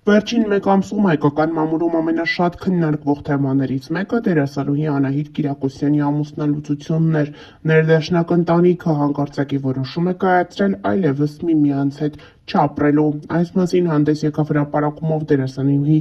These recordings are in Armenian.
Վերջին մեկ ամսում հայկական մամուլում ամենաշատ քննարկվող թեմաներից մեկը դերասանուհի Անահիտ Կիրակոսյանի ամուսնալուծությունն էր։ Ներդաշնակ ընտանիքը հանկարծակի որոշում է կայացրել այլևս միմյանց հետ չապրելու։ Այս մասին հանդես եկավ հրապարակումով դերասանուհի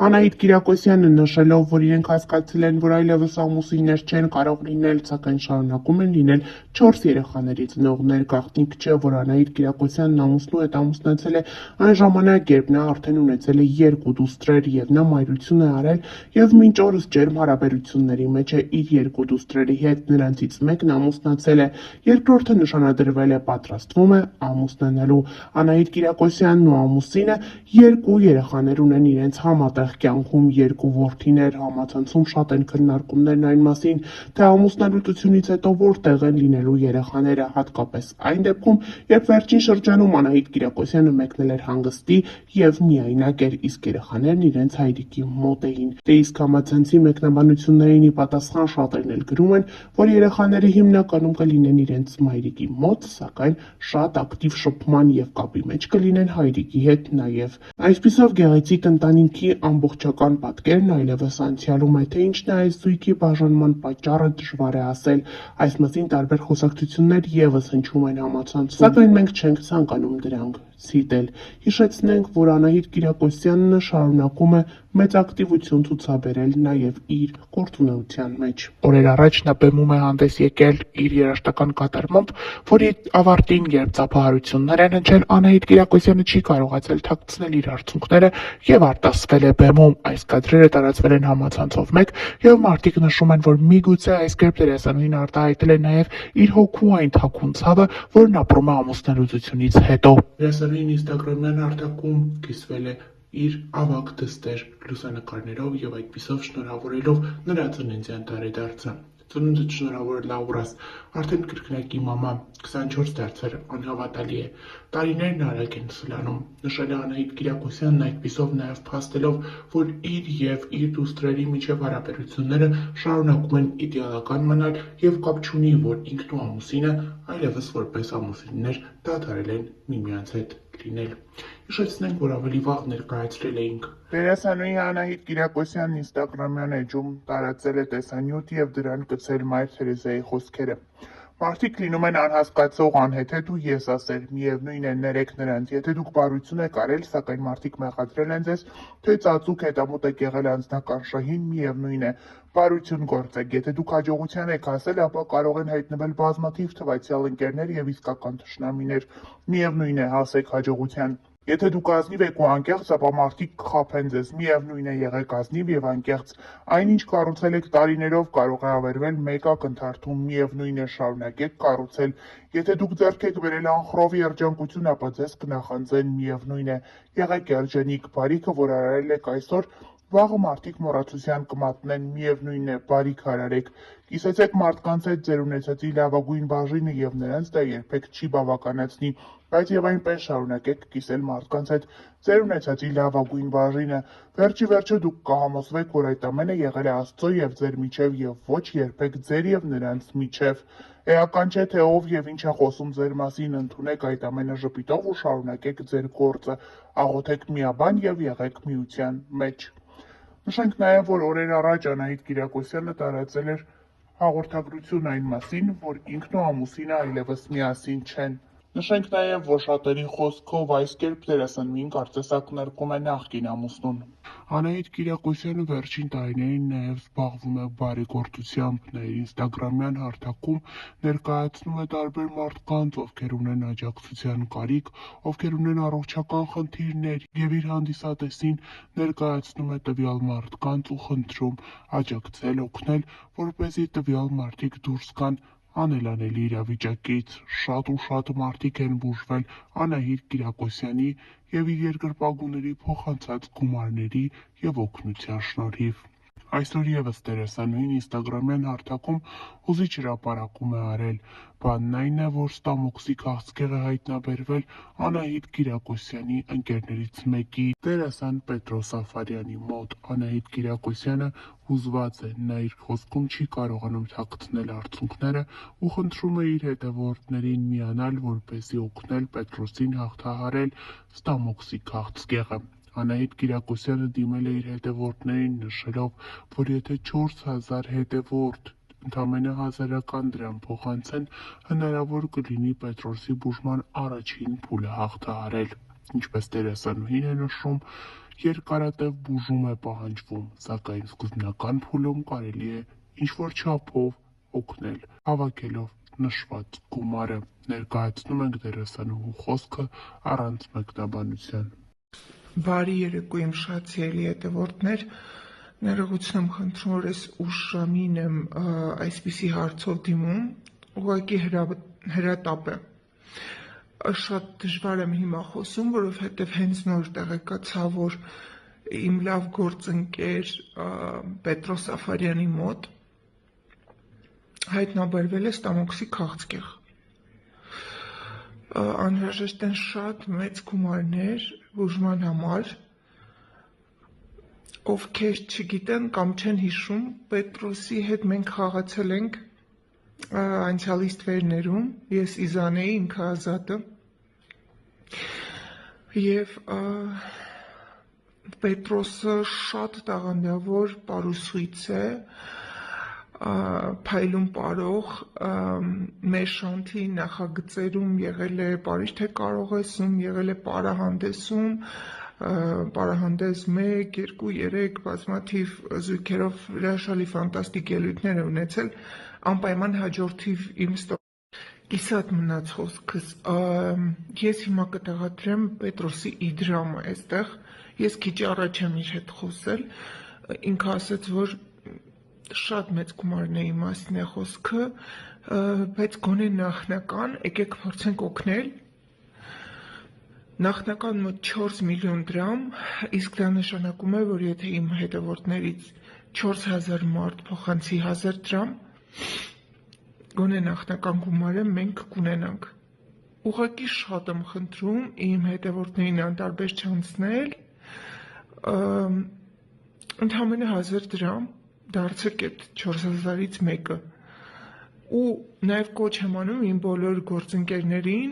Անահիտ Կիրակոսյանը, նշելով, որ իրենք հասկացել են, որ այլևս ամուսիններ չեն կարող լինել, սակայն շարունակում են լինել 4 երեխաների ծնողներ։ Գաղտնիք չէ, որ Անահիտ Կիրակոսյանն ամուսնու հետ ամուսնացել է այն ժամանակ, երբ նա արդեն ունեցել է 2 դուստրեր, եւ նա մայրություն է արել եւ մինչ օրս ջերմ հարաբերությունների մեջ է իր 2 դուստրերի հետ։ Նրանցից մեկն ամուսնացել է, երկրորդը նշանադրվել է, պատրաստվում է ամուսնանալու։ Անահիտ Կիրակոսյանն ու ամուսինը 2 երեխաներ ունեն իրենց համատեղ կյանքում, 2 որդիներ։ Համացանցում շատ են քննարկումներն այն մասին, թե ամուսնալուծությունից հետո որտեղ են լինելու երեխաները, հատկապես այն դեպքում, երբ վերջին շրջանում Անահիտ Կիրակոսյանը մեկնել էր հանգստի եւ միայնակ էր, իսկ երեխաներն իրենց հայրիկի մոտ էին։ Դե իսկ համացանցի մեկնաբանություններին ի պատասխան շատերն էլ գրում են, որ երեխաները հիմնականում կլինեն իրենց մայրիկի մոտ, սակայն շատ ակտիվ շփման եւ կապի մեջ կլինեն հայրիկի հետ նաեւ։ Այսպիսով գեղեցիկ ընտանիքի ամբողջական պատկերն այլևս անցյալում է, թե ինչն է այս զույգի բաժանման պատճառը դժվար է ասել։ Այս մասին տարբեր խոսակցություններ եւս հնչում են համացանցում, սակայն մենք չենք ցանկանում դրանք ցիտել։ Հիշեցնենք, որ Անահիտ Կիրակոսյանը շարունակում է մեծ ակտիվություն ցուցաբերել նաև իր գործունեության մեջ։ Օրեր առաջ նա բեմում է հանդես եկել իր երաժշտական կատարմամբ, որի ավարտին, երբ ծափահարություններ են հնչել, Անահիտ Կիրակոսյանը չի կարողացել թաքցնել իր արցունքները եւ արտասվել է բեմում։ Այս կադրերը տարածվել են համացանցով մեկ եւ մարդիկ նշում են, որ միգուցե այս կերպ դերասանուհին արտահայտել է նաև իր հոգու այն թաքուն ցավը, որն ապրում է ամուսնալուծությունից հետո։ Դերասանուհին ինստագրամյան արտակում կիսվել է իր ավագ դստեր լուսանկարներով եւ այդպիսով շնորհավորելով նրա ծննդյան տարեդարձը։ Ծնունդդ շնորհավոր Լաուրաս, արդեն կրկնակի մամա, 24 դարձեր, անհավատալի է։ Տարիներն արագ են սլանում, նշել է Անահիտ Կիրակոսյանն, այդպիսով նաեւ փաստելով, որ իր եւ իր դուստրերի միջև հարաբերությունները շարունակում են իդեալական մնալ եւ կապ չունի, որ ինքն ու ամուսինը այլևս որպես ամուսիններ դադարել են միմյանց հետ լինել։ Հիշեցնենք, որ ավելի վաղ ներկայացրել էինք։ Դերասանուհի Անահիտ Կիրակոսյանն ինստագրամյան էջում տարածել է տեսանյութ եւ դրան գծել Մայր Թերեզայի խոսքերը։ Մարդիկ լինում են անհասկացող, անհեթեթ ու եսասեր, միևնույն է ներեք նրանց, եթե դուք բարություն եք արել, սակայն մարդիկ մեղադրել են ձեզ, թե ծածուկ հետամուտ եք եղել անձնական շահին, միևնույն է, բարություն գործեք, եթե դուք հաջողության եք հասել, ապա կարող են հայտնվել բազմաթիվ թվացյալ ընկերներ եւ իսկական թշնամիներ, միևնույն է, հասեք հաջողության։ Եթե դուք ազնիվ եք ու անկեղծ, ապա մարդիկ կխաբեն ձեզ, միևնույն է, եղեք ազնիվ եւ անկեղծ։ Այնինչ կառուցել եք տարիներով, կարող է ավերվել մեկ ակնթարթում, միևնույն է, շարունակեք կառուցել։ Եթե դուք ձեռք եք բերել անխռով երջանկություն, ապա ձեզ կնախանձեն, միևնույն է, եղեք երջանիկ, բարիքը, որ արարել եք այսօր, վաղը մարդիկ մոռացության կմատնեն, միևնույն է, բարիք արարեք։ Կիսեցեք մարդկանց հետ ձեր ունեցածի լավագույն բաժինը եւ նրանց դա երբեք չի բավականացնի, բայց եւ այնպես շարունակեք կիսել մարդկանց հետ ձեր ունեցածի լավագույն բաժինը։ Վերջի վերջո դուք կհամոզվեք, որ այդ ամենը եղել է Աստծո եւ ձեր միջև եւ ոչ երբեք ձեր եւ նրանց միջև։ Էական չէ, թե ով եւ ինչ է խոսում ձեր մասին, ընդունեք այդ ամենը ժպիտով ու շարունակեք ձեր գործը, աղոթեք միաբան եւ եղեք միության մեջ։ Նշենք նաև, որ օրեր առաջ Անահիտ Կիրակոսյանը տարածել էր հաղորդագրություն այն մասին, որ ինքն ու ամուսինը այլևս միասին չեն։ Նշենք նաև, որ շատերի խոսքով այս կերպ դերասանուհին կարծես ակնարկում է նախկին ամուսնուն։ Անահիտ Կիրակոսյանը վերջին տարիներին նաև զբաղվում է բարեգործությամբ, նա իր ինստագրամյան հարթակում ներկայացնում է տարբեր մարդկանց, ովքեր ունեն աջակցության կարիք, ովքեր ունեն առողջական խնդիրներ եւ իր հանդիսատեսին ներկայացնում է տվյալ մարդկանց ու խնդրում աջակցել, օգնել, որպեսզի տվյալ մարդիկ դուրս գան անելանելի իրավիճակից։ Շատ ու շատ մարդիկ են բուժվել Անահիտ Կիրակոսյանի եւ իր երկրպագուների փոխանցած գումարների եւ օգնության շնորհիվ։ Այսօր եւս դերասանուհին ինստագրամյան հարթակում հուզիչ հրապարակում է արել։ Բանն այն է, որ ստամոքսի քաղցկեղ է հայտնաբերվել Անահիտ Կիրակոսյանի ընկերներից մեկի, դերասան Պետրոս Աֆարյանի մոտ։ Անահիտ Կիրակոսյանը հուզված է, նա իր խոսքում չի կարողանում թաքցնել արցունքները ու խնդրում է իր հետևորդներին միանալ, որպեսզի օգնել Պետրոսին հաղթահարել ստամոքսի քաղցկեղը։ Անահիտ Կիրակոսյանը դիմել է իր հետևորդներին, նշելով, որ եթե 4000 հետևորդ ընդամենը 1000 դրամ փոխանցեն, հնարավոր կլինի Պետրոսի բուժման առաջին փուլը հաղթահարել։ Ինչպես դերասանուհին է նշում, երկարատև բուժում է պահանջվում, սակայն սկզբնական փուլում կարելի է ինչ-որ չափով օգնել, հավաքելով նշված գումարը։ Ներկայացնում ենք դերասանուհու խոսքը առանց մեկնաբանության։ Բարի երեկո իմ շատ սիրելի հետևորդներ, ներողություն եմ խնդրում, որ այս ուշ ժամին եմ այսպիսի հարցով դիմում, ուղղակի հրատապ է։ Շատ դժվար եմ հիմա խոսում, որովհետև հենց նոր տեղեկացա, որ իմ լավ գործընկեր Պետրոս Սաֆարյանի մոտ հայտնաբերվել է ստամոքսի քաղցկեղ։ Անհրաժեշտ են շատ մեծ գումարներ բուժման համար, ովքեր չգիտեն կամ չեն հիշում, Պետրոսի հետ մենք խաղացել ենք անցյալի ստվերներում, ես Իզան էի, ինքը Ազատը, և Պետրոսը շատ տաղանդավոր պարուսույց է, փայլուն պարող, մեր շանթի նախագծերում եղել է Պարիժ թե կարողեսում, եղել է պարահանդեսում, պարահանդես 1, 2, 3 բազմաթիվ զույգերով հրաշալի ֆանտաստիկ ելույթներ է ունեցել, անպայման հաջորդիվ իմ կիսատ մնաց խոսքս, ես հիմա կտեղադրեմ Պետրոսի իդրամը այստեղ, ես քիչ առաջ եմ իր հետ խոսել, ինքը ասաց, որ շատ մեծ գումարների մասին է խոսքը, բայց գոնե նախնական, եկեք փորձենք օգնել, նախնական մոտ 4 միլիոն դրամ, իսկ դա նշանակում է, որ եթե իմ հետևորդներից 4000 մարդ փոխանցի 1000 դրամ, գոնե նախնական գումարը մենք կունենանք։ Ուղղակի շատ եմ խնդրում իմ հետևորդներին անտարբեր չանցնել, ընդամենը 1000 դրամ դարձեք այդ 4000-ից մեկը։ Ու նաև կոչ եմ անում իմ բոլոր գործընկերներին,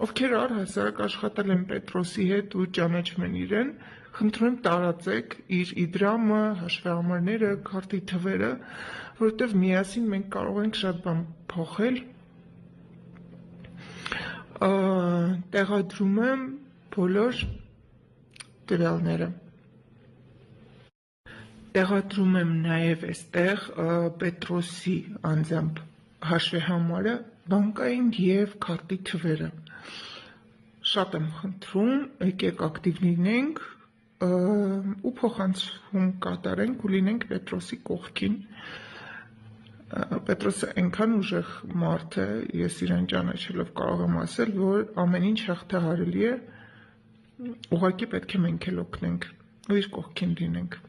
ովքեր առհասարակ աշխատել են Պետրոսի հետ ու ճանաչում են իրեն, խնդրում եմ տարածեք իր իդրամը, հաշվեհամարները, քարտի թվերը, որովհետև միասին մենք կարող ենք շատ բան փոխել։ Տեղադրում եմ բոլոր տվյալները։ Տեղադրում եմ նաև այստեղ Պետրոսի անձամբ հաշվեհամարը, բանկային և քարտի թվերը։ Շատ եմ խնդրում, եկեք ակտիվ լինենք ու փոխանցում կատարենք ու լինենք Պետրոսի կողքին։ Պետրոսը այնքան ուժեղ մարդ է, ես իրեն ճանաչելով կարող եմ ասել, որ ամեն ինչ հաղթահարելի է, ուղղակի պետք է մենք էլ օգնենք ու իր կողքին լինենք։